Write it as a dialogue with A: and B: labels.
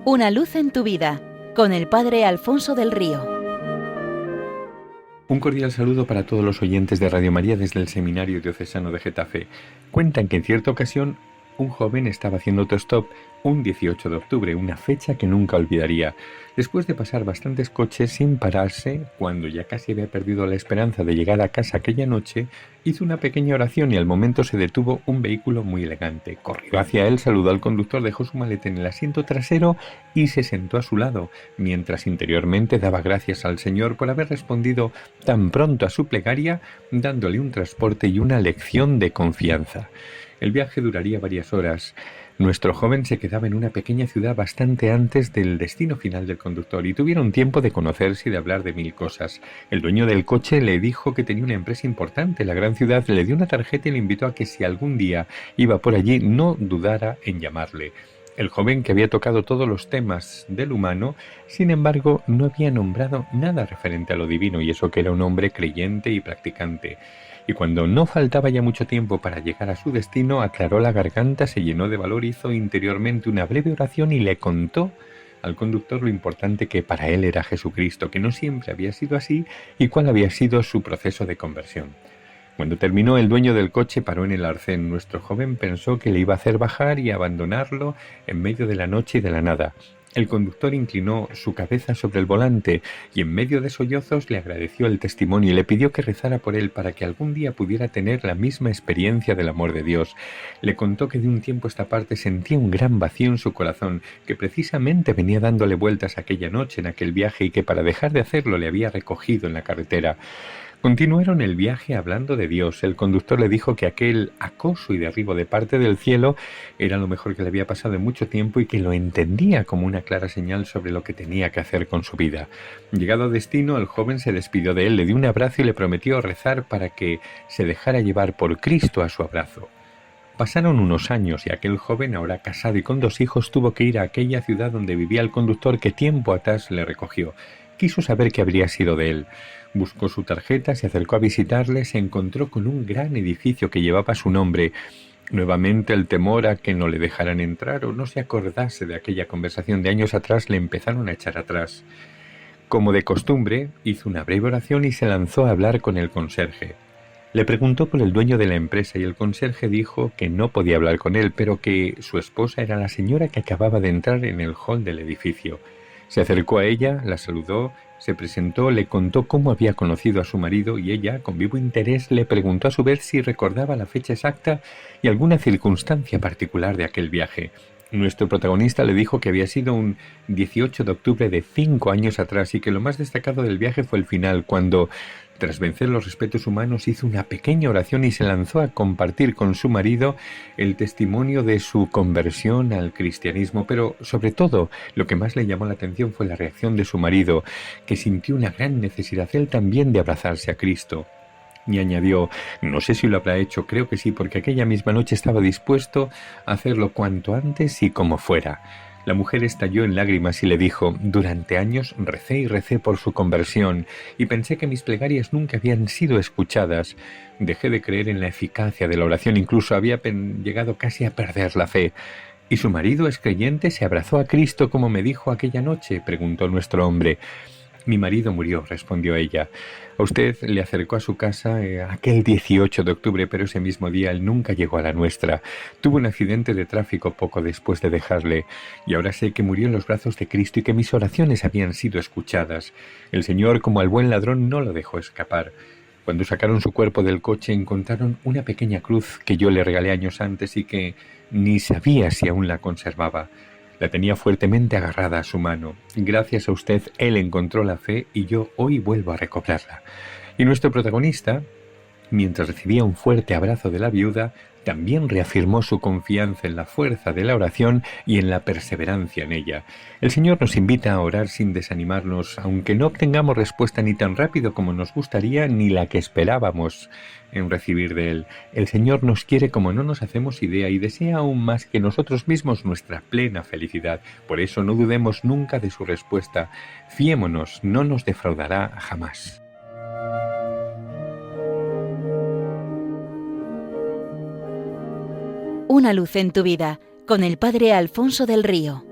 A: Una luz en tu vida, con el Padre Alfonso del Río.
B: Un cordial saludo para todos los oyentes de Radio María desde el Seminario Diocesano de Getafe. Cuentan que en cierta ocasión un joven estaba haciendo autostop un 18 de octubre, una fecha que nunca olvidaría. Después de pasar bastantes coches sin pararse, cuando ya casi había perdido la esperanza de llegar a casa aquella noche, hizo una pequeña oración y al momento se detuvo un vehículo muy elegante. Corrió hacia él, saludó al conductor, dejó su maleta en el asiento trasero y se sentó a su lado, mientras interiormente daba gracias al Señor por haber respondido tan pronto a su plegaria, dándole un transporte y una lección de confianza. El viaje duraría varias horas. Nuestro joven se quedaba en una pequeña ciudad bastante antes del destino final del conductor y tuvieron tiempo de conocerse y de hablar de mil cosas. El dueño del coche le dijo que tenía una empresa importante en la gran ciudad, le dio una tarjeta y le invitó a que si algún día iba por allí no dudara en llamarle. El joven, que había tocado todos los temas del humano, sin embargo, no había nombrado nada referente a lo divino, y eso que era un hombre creyente y practicante. Y cuando no faltaba ya mucho tiempo para llegar a su destino, aclaró la garganta, se llenó de valor, hizo interiormente una breve oración y le contó al conductor lo importante que para él era Jesucristo, que no siempre había sido así y cuál había sido su proceso de conversión. Cuando terminó, el dueño del coche paró en el arcén. Nuestro joven pensó que le iba a hacer bajar y abandonarlo en medio de la noche y de la nada. El conductor inclinó su cabeza sobre el volante y en medio de sollozos le agradeció el testimonio y le pidió que rezara por él para que algún día pudiera tener la misma experiencia del amor de Dios. Le contó que de un tiempo a esta parte sentía un gran vacío en su corazón, que precisamente venía dándole vueltas aquella noche en aquel viaje y que para dejar de hacerlo le había recogido en la carretera. Continuaron el viaje hablando de Dios. El conductor le dijo que aquel acoso y derribo de parte del cielo era lo mejor que le había pasado en mucho tiempo y que lo entendía como una clara señal sobre lo que tenía que hacer con su vida. Llegado a destino, el joven se despidió de él, le dio un abrazo y le prometió rezar para que se dejara llevar por Cristo a su abrazo. Pasaron unos años y aquel joven, ahora casado y con 2 hijos, tuvo que ir a aquella ciudad donde vivía el conductor que tiempo atrás le recogió. Quiso saber qué habría sido de él. Buscó su tarjeta, se acercó a visitarle, se encontró con un gran edificio que llevaba su nombre. Nuevamente el temor a que no le dejaran entrar o no se acordase de aquella conversación de años atrás le empezaron a echar atrás. Como de costumbre, hizo una breve oración y se lanzó a hablar con el conserje. Le preguntó por el dueño de la empresa y el conserje dijo que no podía hablar con él, pero que su esposa era la señora que acababa de entrar en el hall del edificio. Se acercó a ella, la saludó, se presentó, le contó cómo había conocido a su marido y ella, con vivo interés, le preguntó a su vez si recordaba la fecha exacta y alguna circunstancia particular de aquel viaje. Nuestro protagonista le dijo que había sido un 18 de octubre de 5 años atrás y que lo más destacado del viaje fue el final, cuando, tras vencer los respetos humanos, hizo una pequeña oración y se lanzó a compartir con su marido el testimonio de su conversión al cristianismo. Pero, sobre todo, lo que más le llamó la atención fue la reacción de su marido, que sintió una gran necesidad él también de abrazarse a Cristo. Y añadió: no sé si lo habrá hecho, creo que sí, porque aquella misma noche estaba dispuesto a hacerlo cuanto antes y como fuera. La mujer estalló en lágrimas y le dijo: durante años recé y recé por su conversión y pensé que mis plegarias nunca habían sido escuchadas. Dejé de creer en la eficacia de la oración, incluso había llegado casi a perder la fe. ¿Y su marido es creyente? ¿Se abrazó a Cristo como me dijo aquella noche?, preguntó nuestro hombre. Mi marido murió, respondió ella. A usted le acercó a su casa aquel 18 de octubre, pero ese mismo día él nunca llegó a la nuestra. Tuvo un accidente de tráfico poco después de dejarle, y ahora sé que murió en los brazos de Cristo y que mis oraciones habían sido escuchadas. El Señor, como al buen ladrón, no lo dejó escapar. Cuando sacaron su cuerpo del coche, encontraron una pequeña cruz que yo le regalé años antes y que ni sabía si aún la conservaba. La tenía fuertemente agarrada a su mano. Gracias a usted, él encontró la fe y yo hoy vuelvo a recobrarla. Y nuestro protagonista, mientras recibía un fuerte abrazo de la viuda, también reafirmó su confianza en la fuerza de la oración y en la perseverancia en ella. El Señor nos invita a orar sin desanimarnos, aunque no obtengamos respuesta ni tan rápido como nos gustaría, ni la que esperábamos en recibir de Él. El Señor nos quiere como no nos hacemos idea y desea aún más que nosotros mismos nuestra plena felicidad. Por eso no dudemos nunca de su respuesta. Fiémonos, no nos defraudará jamás.
A: Una luz en tu vida, con el Padre Alfonso del Río.